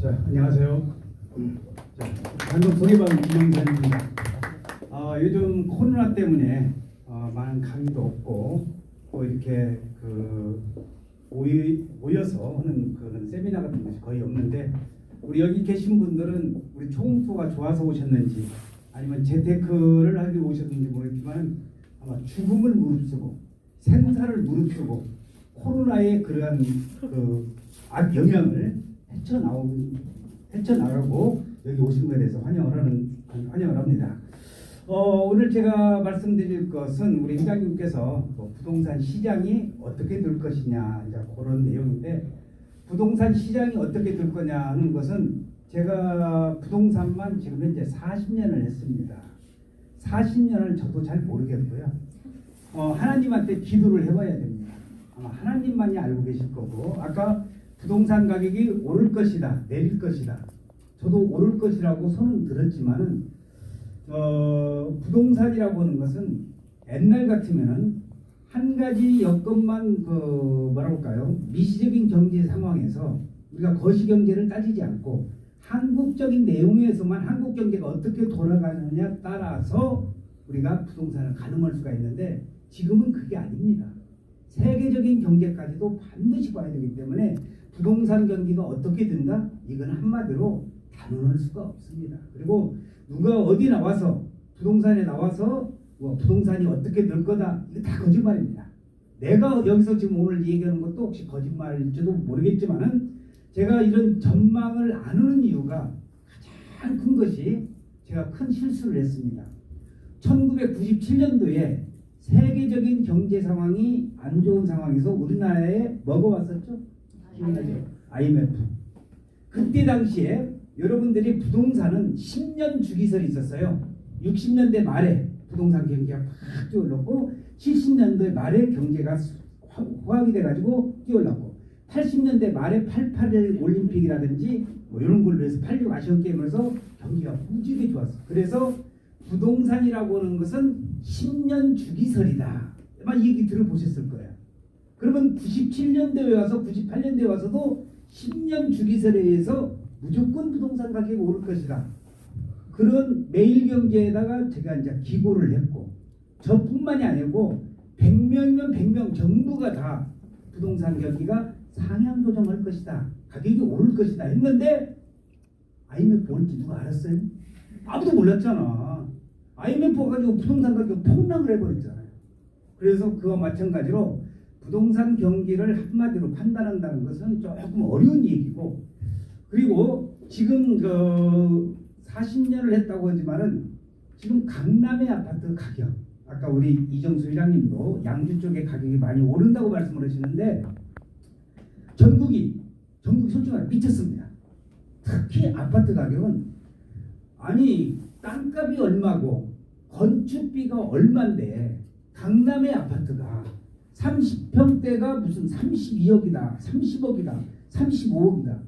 자, 안녕하세요. 자, 단독 소개방 김영선입니다. 요즘 코로나 때문에 많은 강의도 없고 또 이렇게 모여서 하는 그런 세미나 같은 것이 거의 없는데, 우리 여기 계신 분들은 우리 초공투가 좋아서 오셨는지 아니면 재테크를 하기 오셨는지 모르겠지만 아마 죽음을 무릅쓰고 생사를 무릅쓰고 코로나의 그러한 악 영향을 헤쳐나가고 여기 오신 것에 대해서 환영을 합니다. 오늘 제가 말씀드릴 것은 우리 회장님께서 부동산 시장이 어떻게 될 것이냐, 이제 그런 내용인데, 부동산 시장이 어떻게 될 거냐 하는 것은 제가 부동산만 지금 현재 40년을 했습니다. 40년을 저도 잘 모르겠고요. 하나님한테 기도를 해봐야 됩니다. 아마 하나님만이 알고 계실 거고, 아까 부동산 가격이 오를 것이다, 내릴 것이다, 저도 오를 것이라고 손은 들었지만은 부동산이라고 하는 것은 옛날 같으면은 한 가지 여건만 뭐라고 할까요? 미시적인 경제 상황에서 우리가 거시경제를 따지지 않고 한국적인 내용에서만 한국 경제가 어떻게 돌아가느냐 따라서 우리가 부동산을 가늠할 수가 있는데, 지금은 그게 아닙니다. 세계적인 경제까지도 반드시 봐야 되기 때문에 부동산 경기가 어떻게 된다? 이건 한마디로 단언할 수가 없습니다. 그리고 누가 어디 나와서 부동산에 나와서 부동산이 어떻게 될 거다, 이거 다 거짓말입니다. 내가 여기서 지금 오늘 얘기하는 것도 혹시 거짓말일지도 모르겠지만은, 제가 이런 전망을 안 하는 이유가 가장 큰 것이 제가 큰 실수를 했습니다. 1997년도에 세계적인 경제 상황이 안 좋은 상황에서 우리나라에 뭐가 왔었죠? IMF. 그때 당시에 여러분들이 부동산은 10년 주기설이 있었어요. 60년대 말에 부동산 경기가 팍 뛰어올랐고, 70년대 말에 경제가 호황이 돼가지고 뛰어올랐고, 80년대 말에 88일 올림픽이라든지 이런 걸로 해서 86 아시안게임을 해서 경기가 무지하게 좋았어. 그래서 부동산이라고 하는 것은 10년 주기설이다, 아마 얘기 들어보셨을 거예요. 그러면 97년도에 와서 98년도에 와서도 10년 주기설에 의해서 무조건 부동산 가격이 오를 것이다, 그런 매일경제에다가 제가 이제 기고를 했고, 저뿐만이 아니고 100명이면 100명 전부가 다 부동산 경기가 상향 조정할 것이다, 가격이 오를 것이다 했는데, IMF 올지 누가 알았어요? 아무도 몰랐잖아. IMF 가지고 부동산 가격 폭락을 해버렸잖아요. 그래서 그와 마찬가지로 부동산 경기를 한마디로 판단한다는 것은 조금 어려운 얘기고, 그리고 지금 40년을 했다고 하지만은 지금 강남의 아파트 가격, 아까 우리 이정수 회장님도 양주 쪽의 가격이 많이 오른다고 말씀을 하시는데, 전국이 솔직히 미쳤습니다. 특히 아파트 가격은, 아니 땅값이 얼마고 건축비가 얼마인데 강남의 아파트가 30평대가 무슨 32억이다, 30억이다, 35억이다.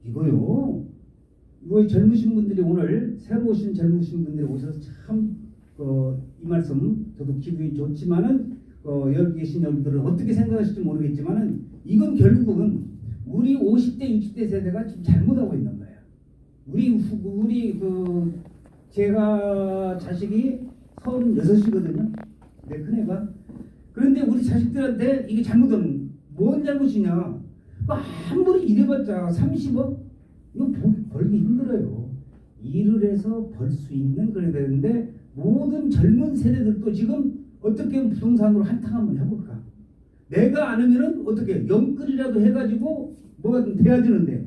이거 젊으신 분들이, 오늘 새로 오신 젊으신 분들이 오셔서 참 이 말씀 저도 기분이 좋지만은 여기 계신 여러분들은 어떻게 생각하실지 모르겠지만은, 이건 결국은 우리 50대 60대 세대가 지금 잘못하고 있는 거예요. 우리 제가 자식이 36이거든요. 내 큰애가. 그런데 우리 자식들한테 이게 잘못하면 뭔 잘못이냐? 아무리 일해봤자 30억? 이거 벌기 힘들어요. 일을 해서 벌 수 있는 그래야 되는데, 모든 젊은 세대들도 지금 어떻게 하면 부동산으로 한탕 한번 해볼까? 내가 안 하면은 어떻게 영끌이라도 해가지고 뭐가 좀 돼야 되는데,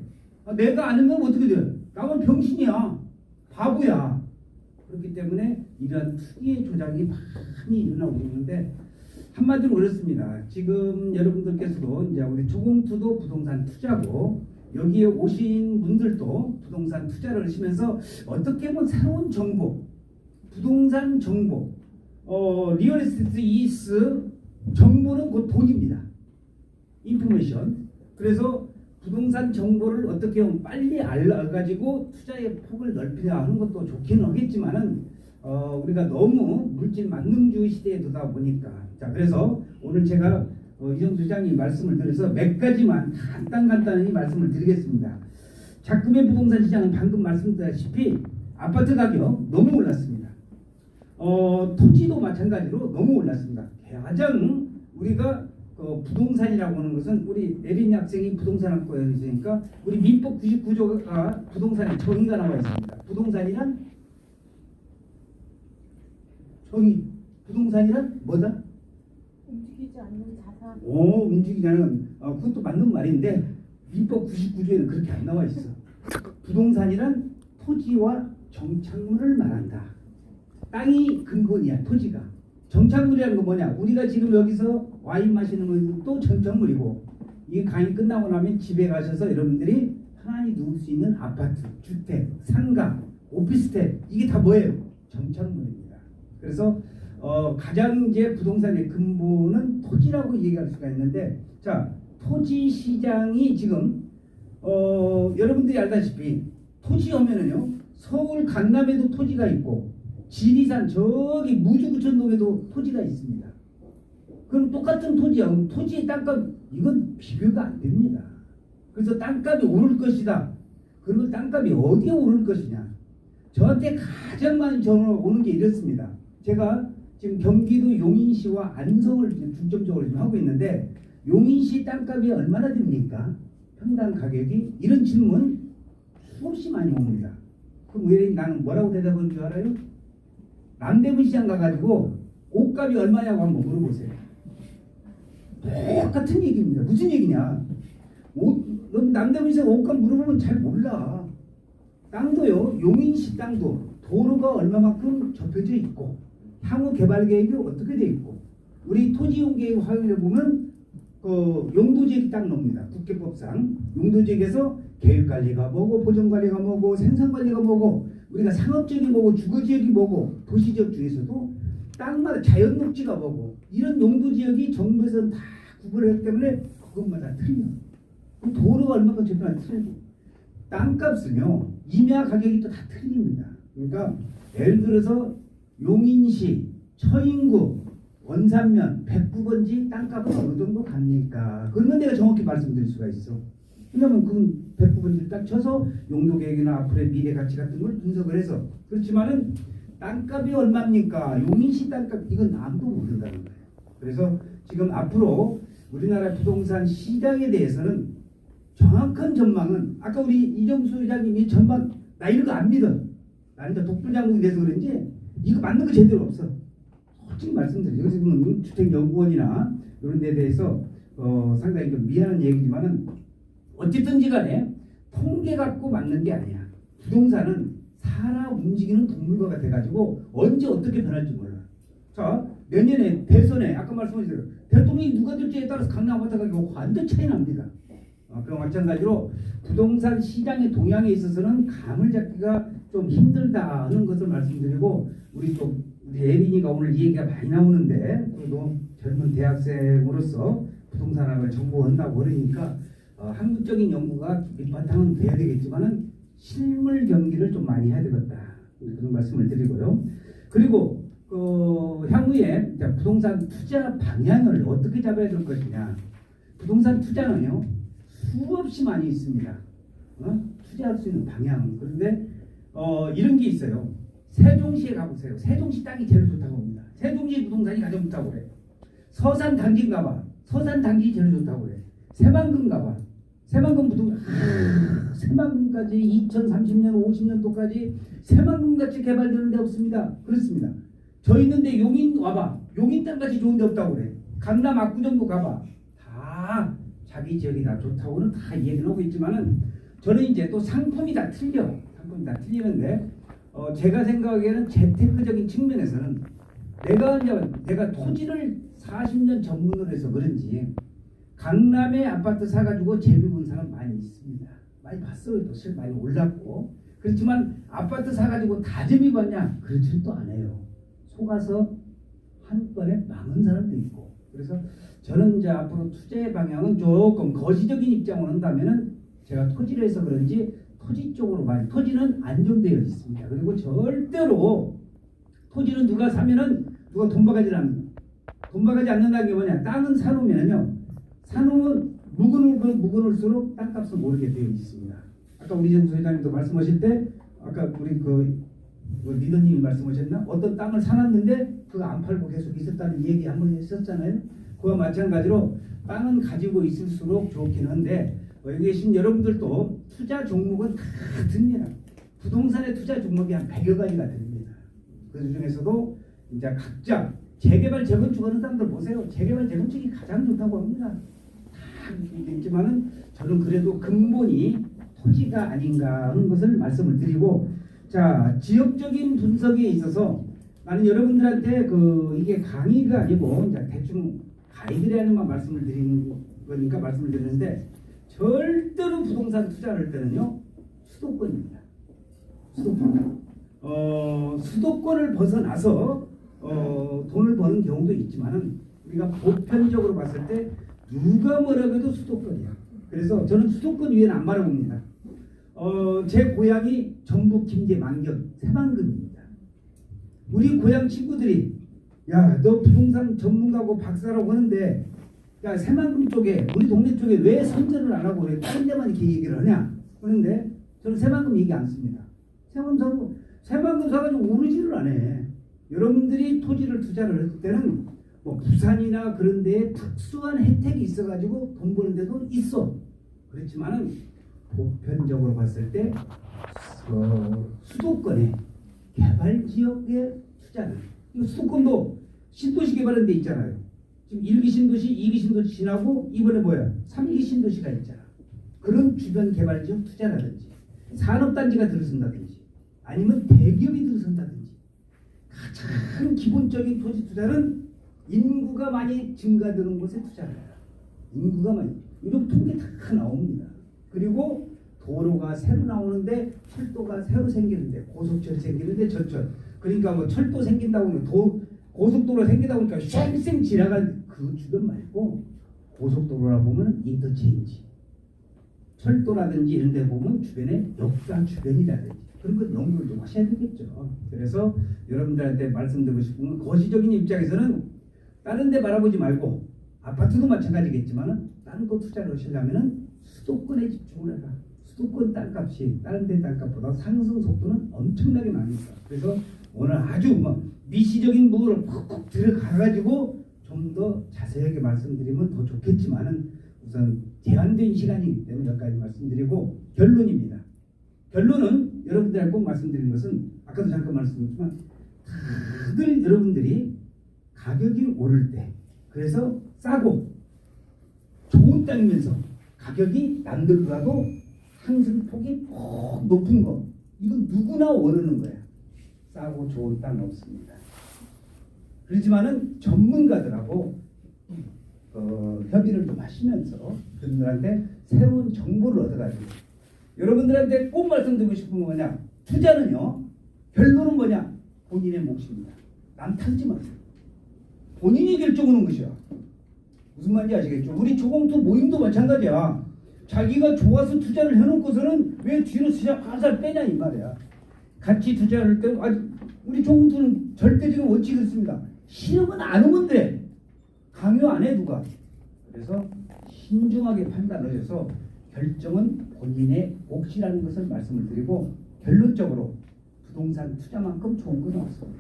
내가 안 하면 어떻게 돼? 나만 병신이야, 바보야. 그렇기 때문에 이러한 투기의 조작이 많이 일어나고 있는데, 한마디로 그렇습니다. 지금 여러분들께서도 이제 우리 초공투도 부동산 투자고, 여기에 오신 분들도 부동산 투자를 하시면서 어떻게 보면 새로운 정보, 부동산 정보, 리얼에스테이트 이스 정보는 곧 돈입니다. 인포메이션. 그래서 부동산 정보를 어떻게 하면 빨리 알아가지고 투자의 폭을 넓히려 하는 것도 좋기는 하겠지만은, 우리가 너무 물질 만능주의 시대에 들다 보니까, 자, 그래서 오늘 제가 이정수 회장님 말씀을 드려서 몇 가지만 간단히 말씀을 드리겠습니다. 작금의 부동산 시장은 방금 말씀드렸다시피 아파트 가격 너무 올랐습니다. 토지도 마찬가지로 너무 올랐습니다. 가장 우리가 부동산이라고 하는 것은 우리 에린 학생이 부동산학과에 있으니까 우리 민법 99조가 부동산의 정의가 나와 있습니다. 부동산이란 정의. 부동산이란 뭐다? 움직이지 않는 자산. 움직이지 않는 그것도 맞는 말인데 민법 99조에는 그렇게 안 나와 있어. 부동산이란 토지와 정착물을 말한다. 땅이 근본이야. 토지가. 정착물이라는 건 뭐냐? 우리가 지금 여기서 와인 마시는 것도 정착물이고 이 강의 끝나고 나면 집에 가셔서 여러분들이 편안히 누울 수 있는 아파트, 주택, 상가, 오피스텔 이게 다 뭐예요? 정착물입니다. 그래서 가장 이제 부동산의 근본은 토지라고 얘기할 수가 있는데 자 토지 시장이 지금 여러분들이 알다시피 토지 오면은요 서울 강남에도 토지가 있고 지리산 저기 무주구천동에도 토지가 있습니다. 그럼 똑같은 토지야. 토지의 땅값 이건 비교가 안 됩니다. 그래서 땅값이 오를 것이다. 그리고 땅값이 어디에 오를 것이냐. 저한테 가장 많이 전화 오는 게 이렇습니다. 제가 지금 경기도 용인시와 안성을 중점적으로 지금 하고 있는데 용인시 땅값이 얼마나 됩니까? 평당 가격이? 이런 질문 수없이 많이 옵니다. 그럼 왜 나는 뭐라고 대답하는 줄 알아요? 남대문 시장 가가지고 옷값이 얼마냐고 한번 물어보세요. 똑같은 얘기입니다. 무슨 얘기냐? 넌 남대문 시장 옷값 물어보면 잘 몰라. 땅도요. 용인시 땅도 도로가 얼마만큼 접혀져 있고 향후 개발 계획이 어떻게 돼 있고 우리 토지용 계획 확인해 보면 용도지역이 딱 나옵니다. 국회법상 용도지역에서 계획관리가 뭐고 보전관리가 뭐고 생산관리가 뭐고 우리가 상업지역이 뭐고 주거지역이 뭐고 도시지역 중에서도 땅마다 자연녹지가 뭐고 이런 용도지역이 정부에서는 다 구분했기 때문에 그것마다 틀려. 도로가 얼마큼 접근할 틀리고 땅값은요 임야 가격이 또 다 틀립니다. 그러니까 예를 들어서 용인시 처인구 원산면 109번지 땅값은 어느 정도 갑니까? 그러면 내가 정확히 말씀드릴 수가 있어. 왜냐면 그건 109번지를 딱 쳐서 용도계획이나 앞으로의 미래 가치 같은 걸 분석을 해서 그렇지만은 땅값이 얼마입니까? 용인시 땅값 이건 아무도 모른다는 거예요. 그래서 지금 앞으로 우리나라 부동산 시장에 대해서는 정확한 전망은 아까 우리 이정수 회장님이 전망 나 이런 거 안 믿어. 나 이제 독불장군이 돼서 그런지 이거 맞는 거 제대로 없어. 솔직히 말씀드려요. 여기서 보면 주택연구원이나 이런 데 대해서 상당히 좀 미안한 얘기지만은 어쨌든지 간에 통계 갖고 맞는 게 아니야. 부동산은 살아 움직이는 동물과 같아가지고 언제 어떻게 변할지 몰라. 자, 내년에 대선에 아까 말씀하신 대통령이 누가 될지에 따라서 강남 아파트 가격이 완전 차이 납니다. 그럼 마찬가지로 부동산 시장의 동향에 있어서는 감을 잡기가 좀 힘들다 하는 것을 말씀드리고 우리 예린이가 오늘 이 얘기가 많이 나오는데 그래도 젊은 대학생으로서 부동산학을 전공한다고 그러니까 학문적인 연구가 밑바탕은 돼야 되겠지만은 실물 경기를 좀 많이 해야 되겠다 그런 말씀을 드리고요. 그리고 향후에 부동산 투자 방향을 어떻게 잡아야 될 것이냐. 부동산 투자는요 수없이 많이 있습니다. 투자할 수 있는 방향. 그런데 이런 게 있어요. 세종시에 가보세요. 세종시 땅이 제일 좋다고 합니다. 세종시 부동산이 가장 좋다고 그래. 서산 단지 가봐. 서산 단지 제일 좋다고 그래. 새만금 가봐. 새만금 부동산 새만금까지 2030년 50년도까지 새만금같이 개발되는 데 없습니다. 그렇습니다. 저 있는데 용인 와봐. 용인 땅같이 좋은 데 없다고 그래. 강남 압구정도 가봐. 다 자기 지역이 다 좋다고는 다 얘기는 하고 있지만은 저는 이제 또 상품이 다 틀려. 상품이 다 틀리는데 제가 생각하기에는 재테크적인 측면에서는 내가 토지를 40년 전문으로 해서 그런지 강남에 아파트 사가지고 재미 본 사람 많이 있습니다. 많이 봤어요. 또 실제 많이 올랐고 그렇지만 아파트 사가지고 다 재미 봤냐? 그렇지는 또 안 해요. 속아서 한 번에 망한 사람도 있고 그래서 저는 이제 앞으로 투자의 방향은 조금 거시적인 입장으로 한다면은 제가 토지를 해서 그런지 토지 쪽으로 많이 토지는 안정되어 있습니다. 그리고 절대로 토지는 누가 사면은 누가 돈 박아지 않는다. 돈 박아지 않는다는 게 뭐냐? 땅은 사놓으면요. 사놓으면 묵은을수록 땅값은 오르게 되어 있습니다. 아까 우리 이정수 회장님도 말씀하실 때 아까 우리 그 리더님이 말씀하셨나? 어떤 땅을 사놨는데 그거 안 팔고 계속 있었다는 얘기 한번 했었잖아요. 그와 마찬가지로 땅은 가지고 있을수록 좋긴 한데 여기 계신 여러분들도 투자 종목은 다 듭니다. 부동산의 투자 종목이 한 100여 가지가 됩니다. 그 중에서도 이제 각자 재개발 재건축 하는 사람들 보세요. 재개발 재건축이 가장 좋다고 합니다. 다 있지만은 저는 그래도 근본이 토지가 아닌가 하는 것을 말씀을 드리고, 자, 지역적인 분석에 있어서 나는 여러분들한테 이게 강의가 아니고 이제 대충 가이드라는 말씀을 드리는 거니까 말씀을 드리는데, 절대로 부동산 투자를 할 때는요 수도권입니다. 수도권. 수도권을 벗어나서 돈을 버는 경우도 있지만은 우리가 보편적으로 봤을 때 누가 뭐라고 해도 수도권이야. 그래서 저는 수도권 위에는 안 바라봅니다. 제 고향이 전북 김제 만경 새만금입니다. 우리 고향 친구들이 야, 너 부동산 전문가고 박사라고 하는데 야, 새만금 쪽에 우리 동네 쪽에 왜 선전을 안 하고 왜 다른 데만 이렇게 얘기를 하냐 그런데 저는 새만금 얘기 안 씁니다. 새만금 사가지고 오르지를 안 해. 여러분들이 토지를 투자를 할 때는 뭐 부산이나 그런 데에 특수한 혜택이 있어가지고 돈 버는 데도 있어. 그렇지만은 보편적으로 봤을 때 수도권의 개발 지역에 투자는, 이 수도권도 신도시 개발한 데 있잖아요. 지금 1기 신도시, 2기 신도시 지나고 이번에 뭐야? 3기 신도시가 있잖아. 그런 주변 개발 지역 투자라든지 산업단지가 들어선다든지 아니면 대기업이 들어선다든지 가장 기본적인 토지 투자는 인구가 많이 증가되는 곳에 투자를 해요. 인구가 많이. 이런 통계 다 나옵니다. 그리고 도로가 새로 나오는데 철도가 새로 생기는데 고속철이 생기는데 전철. 그러니까 뭐 철도 생긴다고 하면 고속도로 생기다 보니까 쌩쌩 지나갈 그 주변 말고 고속도로라 보면 인터체인지, 철도라든지 이런 데 보면 주변에 역사 주변이라든지 그런 걸 연구를 좀 하셔야 되겠죠. 그래서 여러분들한테 말씀드리고 싶은 건 거시적인 입장에서는 다른 데 바라보지 말고 아파트도 마찬가지겠지만 다른 거 투자를 하시려면 수도권에 집중을 해라. 수도권 땅값이 다른 데 땅값보다 상승 속도는 엄청나게 많습니다. 그래서 오늘 아주 미시적인 부분을 푹푹 들어가가지고 좀 더 자세하게 말씀드리면 더 좋겠지만은 우선 제한된 시간이기 때문에 여기까지 말씀드리고 결론입니다. 결론은 여러분들한테 꼭 말씀드리는 것은 아까도 잠깐 말씀드렸지만 다들 여러분들이 가격이 오를 때 그래서 싸고 좋은 땅이면서 가격이 남들보다도 상승폭이 꼭 높은 거 이건 누구나 원하는 거야. 싸고 좋은 땅 없습니다. 그렇지만은 전문가들하고 협의를 좀 하시면서 그분들한테 새로운 정보를 얻어가지고 여러분들한테 꼭 말씀드리고 싶은 건 뭐냐? 투자는요 결론은 뭐냐? 본인의 몫입니다. 남 탓지 마세요. 본인이 결정하는 것이야. 무슨 말인지 아시겠죠? 우리 조공투 모임도 마찬가지야. 자기가 좋아서 투자를 해놓고서는 왜 뒤로 살살 빼냐 이 말이야. 같이 투자를 할 때 우리 조공투는 절대적인 원칙이 있습니다. 싫으면 안 오면 돼. 강요 안 해 누가. 그래서 신중하게 판단하셔서 결정은 본인의 몫이라는 것을 말씀을 드리고 결론적으로 부동산 투자만큼 좋은 건 없습니다.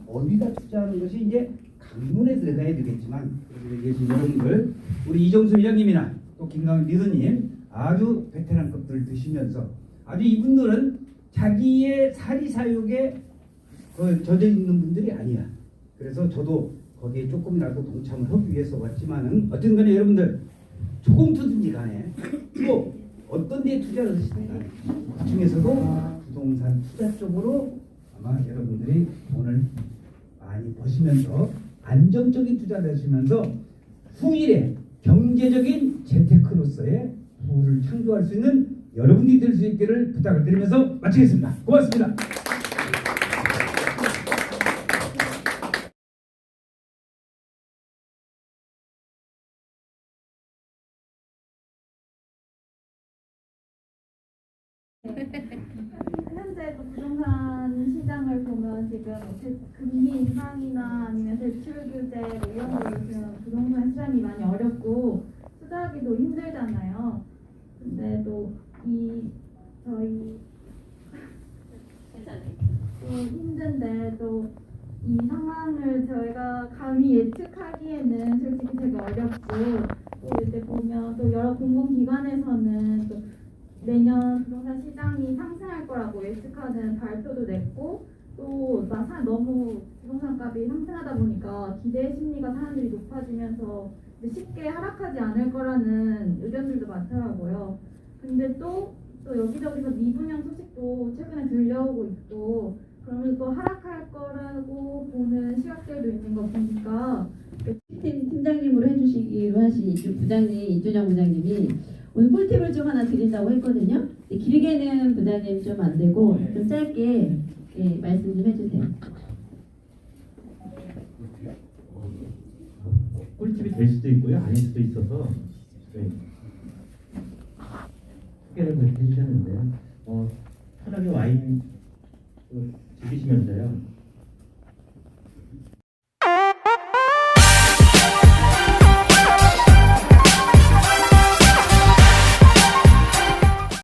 어디다 투자하는 것이 이제 강론에 들어가야 되겠지만 여기 계신 여러분들 우리 이정수 회장님이나 또 김강현 리더님 아주 베테랑급들 드시면서 아주 이분들은 자기의 사리사욕에 젖어 있는 분들이 아니야. 그래서 저도 거기에 조금이라도 동참을 하기 위해서 왔지만은 어쨌든 간에 여러분들 조공투든지 간에 또 어떤 데에 투자를 하시든 간에 그 중에서도 부동산 투자 쪽으로 아마 여러분들이 돈을 많이 버시면서 안정적인 투자를 하시면서 후일에 경제적인 재테크로서의 부를 창조할 수 있는 여러분들이 될 수 있기를 부탁을 드리면서 마치겠습니다. 고맙습니다. 현재 그 부동산 시장을 보면 지금 금리 인상이나 아니면 대출 규제 뭐 이런 걸로 지금 부동산 시장이 많이 어렵고 투자하기도 힘들잖아요. 근데 또 이 저희 또 힘든데 또 이 상황을 저희가 감히 예측하기에는 솔직히 되게 어렵고 또 이제 보면 또 여러 공공기관에서는 또 내년 부동산 시장이 상승할 거라고 예측하는 발표도 냈고 또 너무 부동산 값이 상승하다 보니까 기대 심리가 사람들이 높아지면서 이제 쉽게 하락하지 않을 거라는 의견들도 많더라고요. 근데 또 여기저기서 미분양 소식도 최근에 들려오고 있고 그러면서 또 하락할 거라고 보는 시각들도 있는 거 보니까 팀장님으로 해주시기로 하신 이준영 부장님이 오늘 꿀팁을 좀 하나 드린다고 했거든요. 길게는 부장님 좀 안 되고 좀 짧게 말씀 좀 해주세요. 꿀팁이 될 수도 있고요, 아닐 수도 있어서 소개를 그렇게 해주셨는데요. 편하게 와인 즐기시면서요.